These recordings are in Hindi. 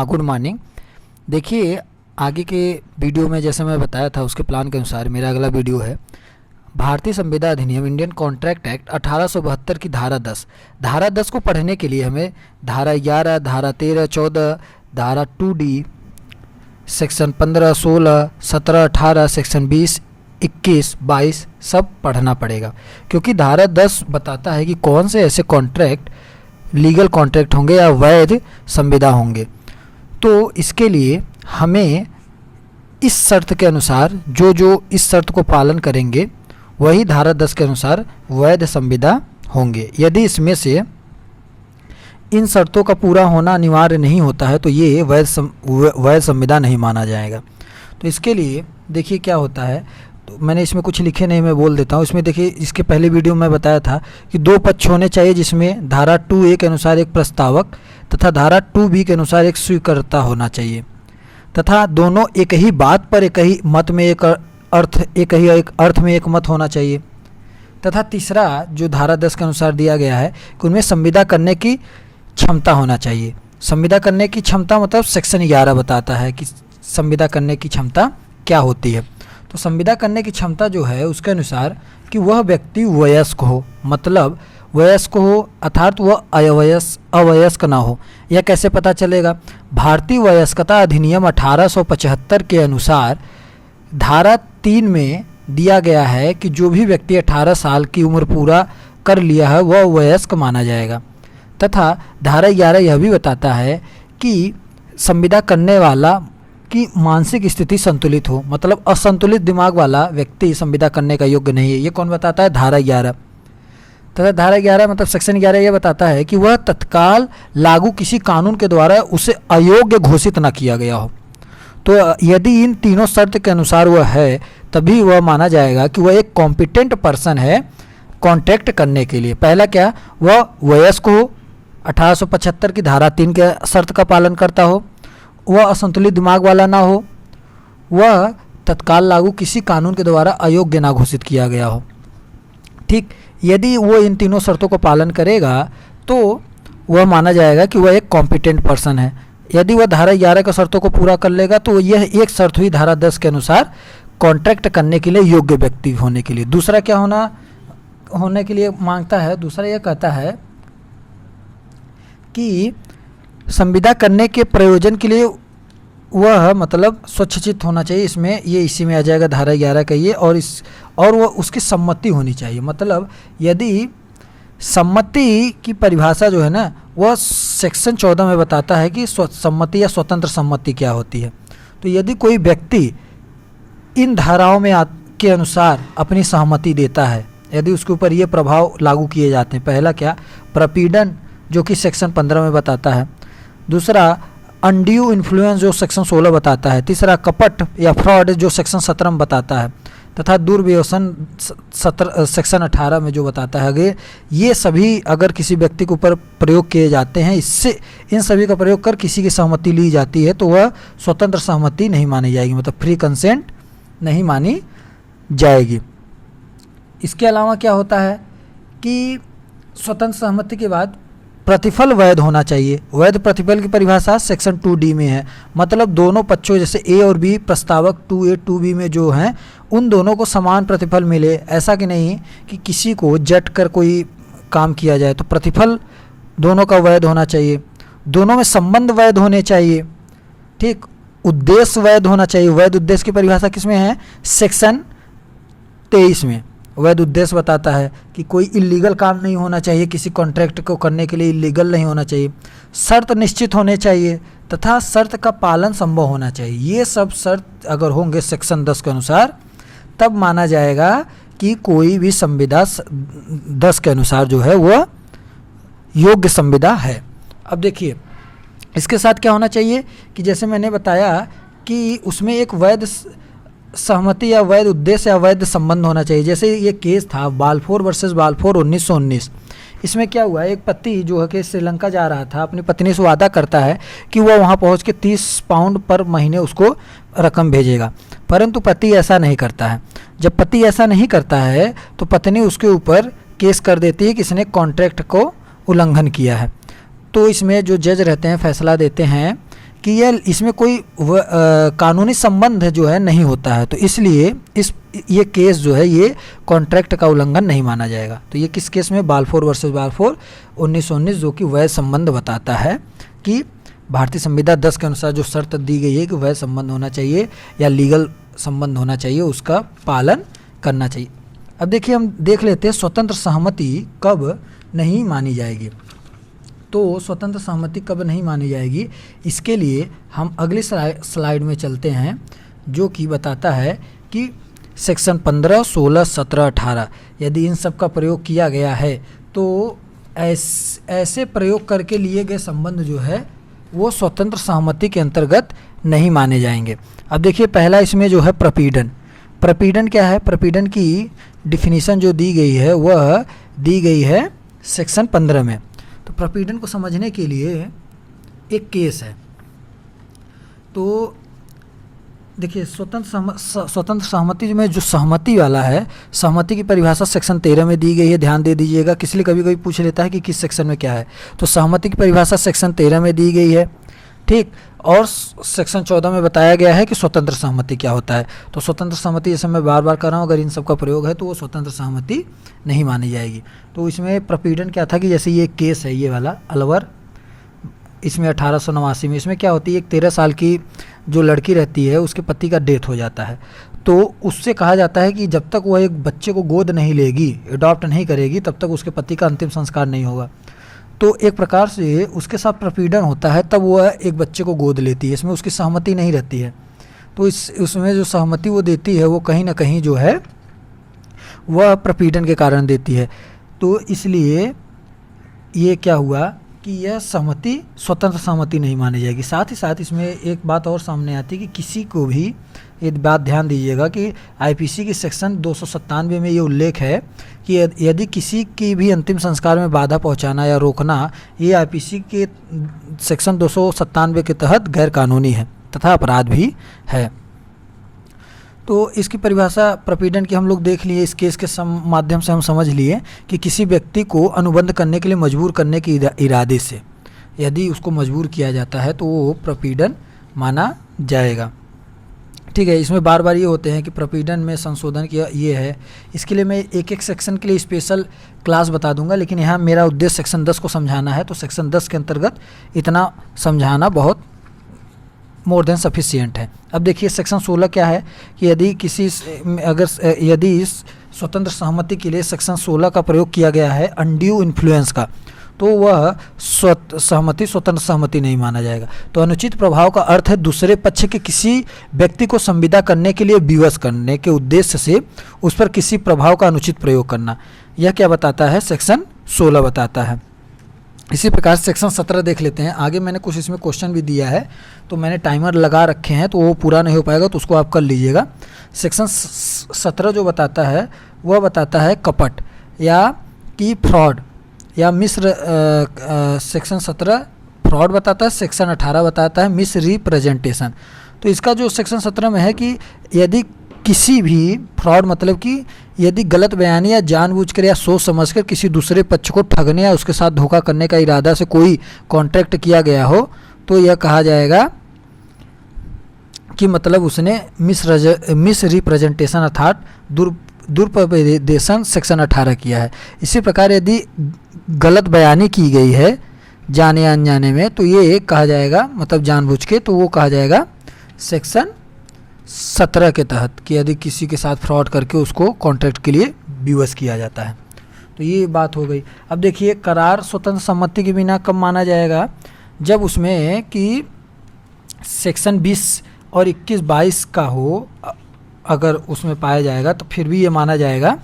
Good morning. देखिए, आगे के वीडियो में जैसे मैं बताया था उसके प्लान के अनुसार मेरा अगला वीडियो है भारतीय संविदा अधिनियम इंडियन कॉन्ट्रैक्ट एक्ट 1872 की धारा 10 को पढ़ने के लिए हमें धारा 11, धारा 13, 14, धारा 2D, सेक्शन 15, 16, 17, 18, सेक्शन 20, 21, 22 सब पढ़ना पड़ेगा, क्योंकि धारा 10 बताता है कि कौन से ऐसे कॉन्ट्रैक्ट लीगल कॉन्ट्रैक्ट होंगे या वैध संविदा होंगे। तो इसके लिए हमें इस शर्त के अनुसार जो इस शर्त को पालन करेंगे वही धारा 10 के अनुसार वैध संविदा होंगे। यदि इसमें से इन शर्तों का पूरा होना अनिवार्य नहीं होता है तो ये वैध संविदा नहीं माना जाएगा। तो इसके लिए देखिए क्या होता है, तो मैंने इसमें कुछ लिखे नहीं, मैं बोल देता हूँ। इसमें देखिए, इसके पहले वीडियो में बताया था कि दो पक्ष होने चाहिए, जिसमें धारा 2A के अनुसार एक प्रस्तावक तथा धारा 2B के अनुसार एक स्वीकर्ता होना चाहिए, तथा दोनों एक ही बात पर एक ही मत में एक अर्थ में एक मत होना चाहिए। तथा तीसरा जो धारा 10 के अनुसार दिया गया है कि उनमें संविदा करने की क्षमता होना चाहिए। संविदा करने की क्षमता मतलब सेक्शन 11 बताता है कि संविदा करने की क्षमता क्या होती है। तो संविदा करने की क्षमता जो है उसके अनुसार कि वह व्यक्ति वयस्क हो, मतलब वयस्क हो अर्थात वह अवयस्क ना हो। यह कैसे पता चलेगा? भारतीय वयस्कता अधिनियम 1875 के अनुसार धारा 3 में दिया गया है कि जो भी व्यक्ति 18 साल की उम्र पूरा कर लिया है वह वयस्क माना जाएगा। तथा धारा 11 यह भी बताता है कि संविदा करने वाला की मानसिक स्थिति संतुलित हो, मतलब असंतुलित दिमाग वाला व्यक्ति संविदा करने का योग्य नहीं है। ये कौन बताता है? धारा 11। तथा धारा 11 मतलब सेक्शन 11 ये बताता है कि वह तत्काल लागू किसी कानून के द्वारा उसे अयोग्य घोषित न किया गया हो। तो यदि इन तीनों शर्त के अनुसार वह है तभी वह माना जाएगा कि वह एक कॉम्पिटेंट पर्सन है कॉन्ट्रैक्ट करने के लिए। पहला क्या? वह वयस्क हो, 1875 की धारा 3 के शर्त का पालन करता हो, वह असंतुलित दिमाग वाला ना हो, वह तत्काल लागू किसी कानून के द्वारा अयोग्य ना घोषित किया गया हो। ठीक, यदि वो इन तीनों शर्तों का पालन करेगा तो वह माना जाएगा कि वह एक कॉम्पिटेंट पर्सन है। यदि वह धारा 11 के शर्तों को पूरा कर लेगा तो यह एक शर्त हुई धारा 10 के अनुसार कॉन्ट्रैक्ट करने के लिए योग्य व्यक्ति होने के लिए। दूसरा क्या होने के लिए मांगता है? दूसरा यह कहता है कि संविदा करने के प्रयोजन के लिए वह मतलब स्वच्छचित होना चाहिए। इसमें ये इसी में आ जाएगा धारा 11 का ये, और वह उसकी सम्मति होनी चाहिए। मतलब यदि सम्मति की परिभाषा जो है ना वह सेक्शन 14 में बताता है कि सम्मति या स्वतंत्र सम्मति क्या होती है। तो यदि कोई व्यक्ति इन धाराओं में के अनुसार अपनी सहमति देता है, यदि उसके ऊपर ये प्रभाव लागू किए जाते हैं। पहला क्या? प्रपीड़न जो कि सेक्शन 15 में बताता है। दूसरा अनड्यू इन्फ्लुएंस जो सेक्शन 16 बताता है। तीसरा कपट या फ्रॉड जो सेक्शन 17 में बताता है। तथा दुर्व्यसन सेक्शन 18 में जो बताता है। अगर ये सभी अगर किसी व्यक्ति के ऊपर प्रयोग किए जाते हैं, इससे इन सभी का प्रयोग कर किसी की सहमति ली जाती है तो वह स्वतंत्र सहमति नहीं मानी जाएगी, मतलब फ्री कंसेंट नहीं मानी जाएगी। इसके अलावा क्या होता है कि स्वतंत्र सहमति के बाद प्रतिफल वैध होना चाहिए। वैध प्रतिफल की परिभाषा सेक्शन 2D में है, मतलब दोनों पक्षों जैसे A और B प्रस्तावक 2A 2B में जो हैं उन दोनों को समान प्रतिफल मिले। ऐसा कि नहीं कि किसी को जट कर कोई काम किया जाए। तो प्रतिफल दोनों का वैध होना चाहिए। दोनों में संबंध वैध होने चाहिए। ठीक, उद्देश्य वैध होना चाहिए। वैध उद्देश्य की परिभाषा किसमें है? सेक्शन 23 में वैध उद्देश्य बताता है कि कोई इल्लीगल काम नहीं होना चाहिए, किसी कॉन्ट्रैक्ट को करने के लिए इल्लीगल नहीं होना चाहिए, शर्त निश्चित होने चाहिए तथा शर्त का पालन संभव होना चाहिए। ये सब शर्त अगर होंगे सेक्शन 10 के अनुसार तब माना जाएगा कि कोई भी संविदा 10 के अनुसार जो है वह योग्य संविदा है। अब देखिए इसके साथ क्या होना चाहिए कि जैसे मैंने बताया कि उसमें एक वैध सहमति या वैध उद्देश्य या वैध संबंध होना चाहिए। जैसे ये केस था बाल्फोर वर्सेस बाल्फोर 1919। इसमें क्या हुआ, एक पति जो है कि श्रीलंका जा रहा था, अपनी पत्नी से वादा करता है कि वह वहाँ पहुँच के 30 पाउंड पर महीने उसको रकम भेजेगा, परंतु पति ऐसा नहीं करता है। जब पति ऐसा नहीं करता है तो पत्नी उसके ऊपर केस कर देती है कि इसने कॉन्ट्रैक्ट को उल्लंघन किया है। तो इसमें जो जज रहते हैं फैसला देते हैं कि यह इसमें कोई कानूनी संबंध जो है नहीं होता है, तो इसलिए ये केस जो है ये कॉन्ट्रैक्ट का उल्लंघन नहीं माना जाएगा। तो ये किस केस में, बाल्फोर वर्सेस बाल्फोर 1919, जो कि वैध संबंध बताता है कि भारतीय संविदा 10 के अनुसार जो शर्त दी गई है कि वैध संबंध होना चाहिए या लीगल संबंध होना चाहिए, उसका पालन करना चाहिए। अब देखिए हम देख लेते हैं स्वतंत्र सहमति कब नहीं मानी जाएगी। तो स्वतंत्र सहमति कब नहीं मानी जाएगी, इसके लिए हम अगली स्लाइड में चलते हैं, जो कि बताता है कि सेक्शन 15, 16, 17, 18 यदि इन सब का प्रयोग किया गया है तो ऐसे प्रयोग करके लिए गए संबंध जो है वो स्वतंत्र सहमति के अंतर्गत नहीं माने जाएंगे। अब देखिए पहला इसमें जो है प्रपीड़न। प्रपीड़न क्या है, प्रपीड़न की डिफिनीशन जो दी गई है वह दी गई है सेक्शन 15 में। तो प्रपीड़न को समझने के लिए एक केस है। तो देखिए स्वतंत्र सहमति में जो सहमति वाला है, सहमति की परिभाषा सेक्शन 13 में दी गई है, ध्यान दे दीजिएगा। किसी कभी कभी पूछ लेता है कि किस सेक्शन में क्या है, तो सहमति की परिभाषा सेक्शन 13 में दी गई है, ठीक। और सेक्शन 14 में बताया गया है कि स्वतंत्र सहमति क्या होता है। तो स्वतंत्र सहमति, जैसे मैं बार बार कर रहा हूँ, अगर इन सब का प्रयोग है तो वो स्वतंत्र सहमति नहीं मानी जाएगी। तो इसमें प्रपीड़न क्या था कि जैसे ये केस है, ये वाला अलवर, इसमें 1889 में, इसमें क्या होती है, एक 13 साल की जो लड़की रहती है उसके पति का डेथ हो जाता है, तो उससे कहा जाता है कि जब तक वह एक बच्चे को गोद नहीं लेगी, अडॉप्ट नहीं करेगी, तब तक उसके पति का अंतिम संस्कार नहीं होगा। तो एक प्रकार से उसके साथ प्रपीड़न होता है, तब वह एक बच्चे को गोद लेती है, इसमें उसकी सहमति नहीं रहती है। तो उसमें जो सहमति वो देती है वो कहीं ना कहीं जो है वह प्रपीड़न के कारण देती है। तो इसलिए ये क्या हुआ कि यह सहमति स्वतंत्र सहमति नहीं मानी जाएगी। साथ ही साथ इसमें एक बात और सामने आती है कि किसी को भी, ये बात ध्यान दीजिएगा कि आईपीसी की सेक्शन 297 में ये उल्लेख है कि यदि किसी की भी अंतिम संस्कार में बाधा पहुंचाना या रोकना, ये आईपीसी के सेक्शन 297 के तहत गैर कानूनी है तथा अपराध भी है। तो इसकी परिभाषा प्रपीड़न की हम लोग देख लिए, इस केस के माध्यम से हम समझ लिए कि किसी व्यक्ति को अनुबंध करने के लिए मजबूर करने के इरादे से यदि उसको मजबूर किया जाता है तो वो प्रपीड़न माना जाएगा, ठीक है। इसमें बार बार ये होते हैं कि प्रपीड़न में संशोधन किया ये है, इसके लिए मैं एक एक सेक्शन के लिए स्पेशल क्लास बता दूंगा, लेकिन यहाँ मेरा उद्देश्य सेक्शन 10 को समझाना है, तो सेक्शन 10 के अंतर्गत इतना समझाना बहुत मोर देन सफिशिएंट है। अब देखिए सेक्शन 16 क्या है कि यदि स्वतंत्र सहमति के लिए सेक्शन 16 का प्रयोग किया गया है अनड्यू इन्फ्लुएंस का, तो वह सहमति स्वतंत्र सहमति नहीं माना जाएगा। तो अनुचित प्रभाव का अर्थ है दूसरे पक्ष के किसी व्यक्ति को संविदा करने के लिए विवश करने के उद्देश्य से उस पर किसी प्रभाव का अनुचित प्रयोग करना। यह क्या बताता है, सेक्शन 16 बताता है। इसी प्रकार सेक्शन 17 देख लेते हैं। आगे मैंने कुछ इसमें क्वेश्चन भी दिया है, तो मैंने टाइमर लगा रखे हैं, तो वो पूरा नहीं हो पाएगा, तो उसको आप कर लीजिएगा। सेक्शन 17 जो बताता है वह बताता है कपट या कि फ्रॉड या मिस्र। सेक्शन 17 फ्रॉड बताता है, सेक्शन 18 बताता है मिस रिप्रेजेंटेशन। तो इसका जो सेक्शन 17 में है कि यदि किसी भी फ्रॉड मतलब कि यदि गलत बयानी या जानबूझकर या सोच समझकर किसी दूसरे पक्ष को ठगने या उसके साथ धोखा करने का इरादा से कोई कॉन्ट्रैक्ट किया गया हो, तो यह कहा जाएगा कि मतलब उसने मिस रिप्रेजेंटेशन अर्थात दुरुपदेशन सेक्शन 18 किया है। इसी प्रकार यदि गलत बयानी की गई है जाने या अनजाने में, तो ये कहा जाएगा मतलब जानबूझ के, तो वो कहा जाएगा सेक्शन 17 के तहत कि यदि किसी के साथ फ्रॉड करके उसको कॉन्ट्रैक्ट के लिए विवश किया जाता है। तो ये बात हो गई। अब देखिए करार स्वतंत्र सम्मति के बिना कब माना जाएगा, जब उसमें कि सेक्शन 20 और 21, 22 का हो, अगर उसमें पाया जाएगा तो फिर भी ये माना जाएगा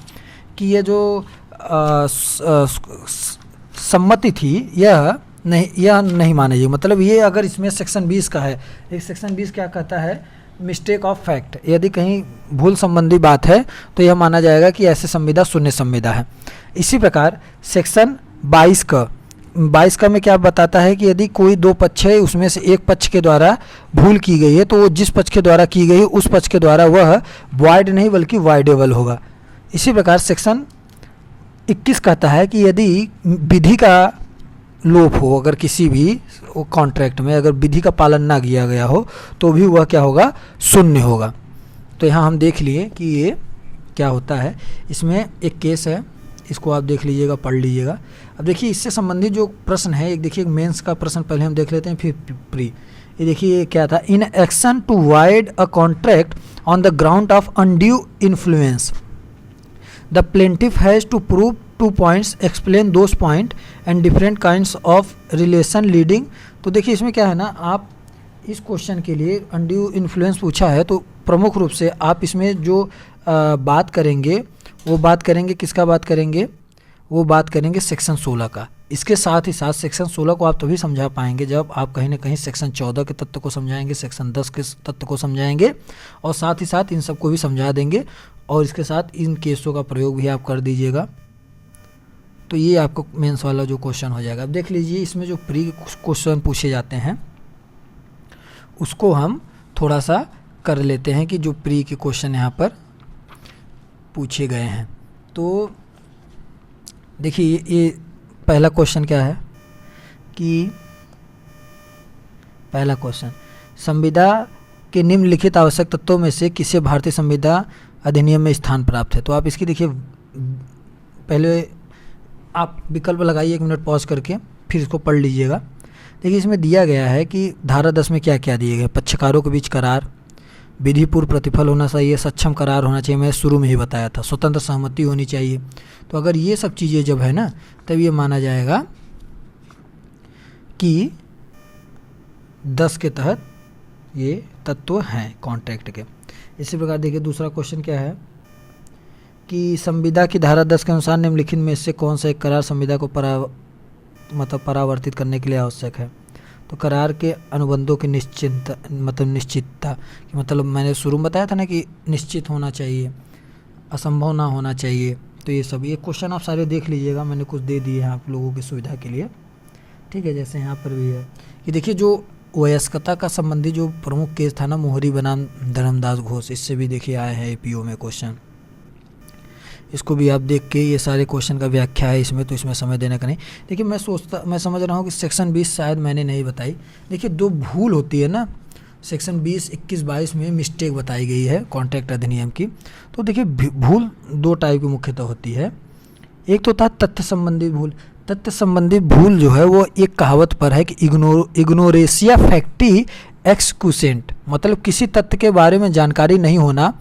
कि ये जो सम्मति थी यह नहीं मानी जाएगी। मतलब ये अगर इसमें सेक्शन 20 का है, एक सेक्शन 20 क्या कहता है, मिस्टेक ऑफ फैक्ट, यदि कहीं भूल संबंधी बात है तो यह माना जाएगा कि ऐसे संविदा शून्य संविदा है। इसी प्रकार सेक्शन 22 का में क्या बताता है कि यदि कोई दो पक्ष है, उसमें से एक पक्ष के द्वारा भूल की गई है, तो वो जिस पक्ष के द्वारा की गई उस पक्ष के द्वारा वह वॉइड नहीं बल्कि वॉइडेबल होगा। इसी प्रकार सेक्शन 21 कहता है कि यदि विधि का लोप हो, अगर किसी भी कॉन्ट्रैक्ट में अगर विधि का पालन ना किया गया हो तो भी वह क्या होगा, शून्य होगा। तो यहाँ हम देख लिए कि ये क्या होता है। इसमें एक केस है, इसको आप देख लीजिएगा, पढ़ लीजिएगा। अब देखिए इससे संबंधित जो प्रश्न है, एक देखिए मेंस का प्रश्न पहले हम देख लेते हैं, फिर प्री। ये देखिए ये क्या था, in action to void a contract on the ground of undue influence the plaintiff has to prove 2 points, explain those point and different kinds of relation leading. तो देखिए इसमें क्या है ना, आप इस क्वेश्चन के लिए अनड्यू इन्फ्लुएंस पूछा है तो प्रमुख रूप से आप इसमें जो बात करेंगे वो बात करेंगे, किसका बात करेंगे, वो बात करेंगे सेक्शन 16 का। इसके साथ ही साथ सेक्शन 16 को आप तभी समझा पाएंगे जब आप कहीं ना कहीं सेक्शन 14 के तत्व को समझाएंगे, सेक्शन 10 के तत्व को समझाएंगे, और साथ ही साथ इन सबको भी समझा देंगे, और इसके साथ इन केसों का प्रयोग भी आप कर दीजिएगा। तो ये आपको मेंस वाला जो क्वेश्चन हो जाएगा। अब देख लीजिए इसमें जो प्री क्वेश्चन पूछे जाते हैं उसको हम थोड़ा सा कर लेते हैं कि जो प्री के क्वेश्चन यहाँ पर पूछे गए हैं। तो देखिए ये पहला क्वेश्चन क्या है कि पहला क्वेश्चन, संविदा के निम्नलिखित आवश्यक तत्वों में से किसे भारतीय संविदा अधिनियम में स्थान प्राप्त है। तो आप इसकी देखिए पहले आप विकल्प लगाइए, 1 मिनट पॉज करके फिर इसको पढ़ लीजिएगा। देखिए इसमें दिया गया है कि धारा 10 में क्या क्या दिए गए, पक्षकारों के बीच करार, विधिपूर्व प्रतिफल होना चाहिए, सक्षम करार होना चाहिए, मैं शुरू में ही बताया था, स्वतंत्र सहमति होनी चाहिए। तो अगर ये सब चीज़ें जब है ना, तब ये माना जाएगा कि 10 के तहत ये तत्व हैं कॉन्ट्रैक्ट के। इसी प्रकार देखिए दूसरा क्वेश्चन क्या है कि संविदा की धारा 10 के अनुसार निम्नलिखित में से कौन सा एक करार संविदा को परावर्तित करने के लिए आवश्यक है। तो करार के अनुबंधों की निश्चितता कि मतलब मैंने शुरू में बताया था ना कि निश्चित होना चाहिए, असंभव ना होना चाहिए। तो ये सब ये क्वेश्चन आप सारे देख लीजिएगा, मैंने कुछ दे दिए हैं आप लोगों की सुविधा के लिए, ठीक है। जैसे यहाँ पर भी है कि देखिए जो वयस्कता का संबंधी जो प्रमुख केस था ना, मोहरी बनाम धर्मदास घोष, इससे भी देखिए आए हैं एपीओ में क्वेश्चन। इसको भी आप देख के, ये सारे क्वेश्चन का व्याख्या है इसमें, तो इसमें समय देने का नहीं। देखिए मैं समझ रहा हूँ कि सेक्शन 20 शायद मैंने नहीं बताई। देखिए 2 भूल होती है ना, सेक्शन 20, 21, 22 में मिस्टेक बताई गई है कॉन्ट्रैक्ट अधिनियम की। तो देखिए भूल 2 टाइप की मुख्यतः होती है। एक तो था तथ्य संबंधी भूल। तथ्य संबंधी भूल जो है वो एक कहावत पर है कि इग्नोरेसिया फैक्टी एक्सक्यूसेंट, मतलब किसी तथ्य के बारे में जानकारी नहीं होना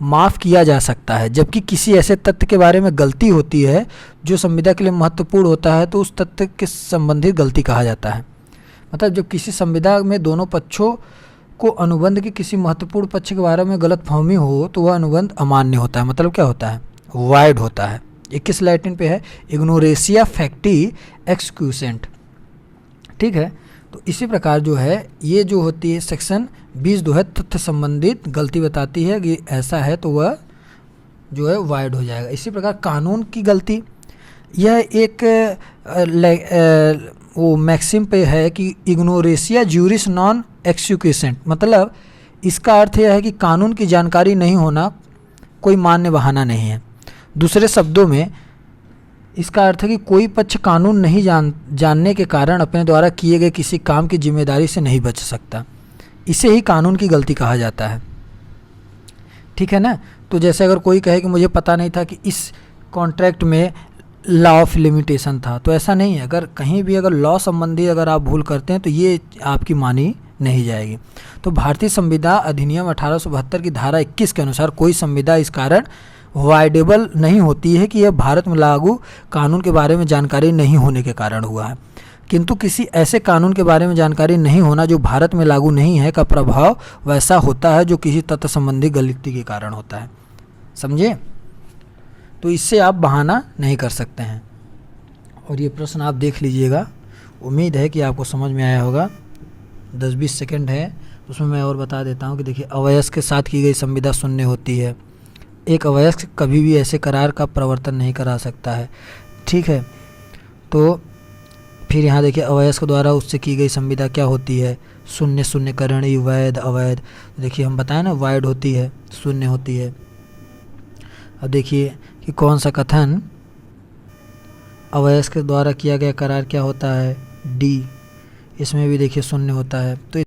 माफ़ किया जा सकता है, जबकि किसी ऐसे तथ्य के बारे में गलती होती है जो संविदा के लिए महत्वपूर्ण होता है तो उस तथ्य के संबंधित गलती कहा जाता है। मतलब जब किसी संविदा में दोनों पक्षों को अनुबंध के किसी महत्वपूर्ण पक्ष के बारे में गलतफहमी हो तो वह अनुबंध अमान्य होता है, मतलब क्या होता है, वाइड होता है। 21 लैटिन पे है इग्नोरेसिया फैक्टी एक्सक्यूसेंट, ठीक है। तो इसी प्रकार जो है ये जो होती है सेक्शन 20 जो है तथ्य संबंधित गलती बताती है कि ऐसा है तो वह जो है वाइड हो जाएगा। इसी प्रकार कानून की गलती, यह एक वो मैक्सिम पे है कि इग्नोरेसिया ज्यूरिस नॉन एक्सक्यूसेंट, मतलब इसका अर्थ यह है कि कानून की जानकारी नहीं होना कोई मान्य बहाना नहीं है। दूसरे शब्दों में इसका अर्थ है कि कोई पक्ष कानून नहीं जानने के कारण अपने द्वारा किए गए किसी काम की जिम्मेदारी से नहीं बच सकता। इसे ही कानून की गलती कहा जाता है, ठीक है ना। तो जैसे अगर कोई कहे कि मुझे पता नहीं था कि इस कॉन्ट्रैक्ट में लॉ ऑफ लिमिटेशन था, तो ऐसा नहीं है। अगर कहीं भी अगर लॉ संबंधी अगर आप भूल करते हैं तो ये आपकी मानी नहीं जाएगी। तो भारतीय संविदा अधिनियम 1872 की धारा 21 के अनुसार कोई संविदा इस कारण वाइडेबल नहीं होती है कि यह भारत में लागू कानून के बारे में जानकारी नहीं होने के कारण हुआ है, किंतु किसी ऐसे कानून के बारे में जानकारी नहीं होना जो भारत में लागू नहीं है का प्रभाव वैसा होता है जो किसी तथ्य संबंधी गलती के कारण होता है, समझे। तो इससे आप बहाना नहीं कर सकते हैं। और ये प्रश्न आप देख लीजिएगा, उम्मीद है कि आपको समझ में आया होगा। 10-20 सेकंड है, उसमें मैं और बता देता हूँ कि देखिए अवयस्क के साथ की गई संविदा शून्य होती है। एक अवयस्क कभी भी ऐसे करार का प्रवर्तन नहीं करा सकता है, ठीक है। तो फिर यहाँ देखिए अवयस्क द्वारा उससे की गई संविदा क्या होती है, शून्य, शून्यकरणी, वैध, अवैध। देखिए हम बताएं ना वाइड होती है, शून्य होती है। अब देखिए कि कौन सा कथन अवयस्क द्वारा किया गया करार क्या होता है? डी। इसमें भी देखिए शून्य होता है। तो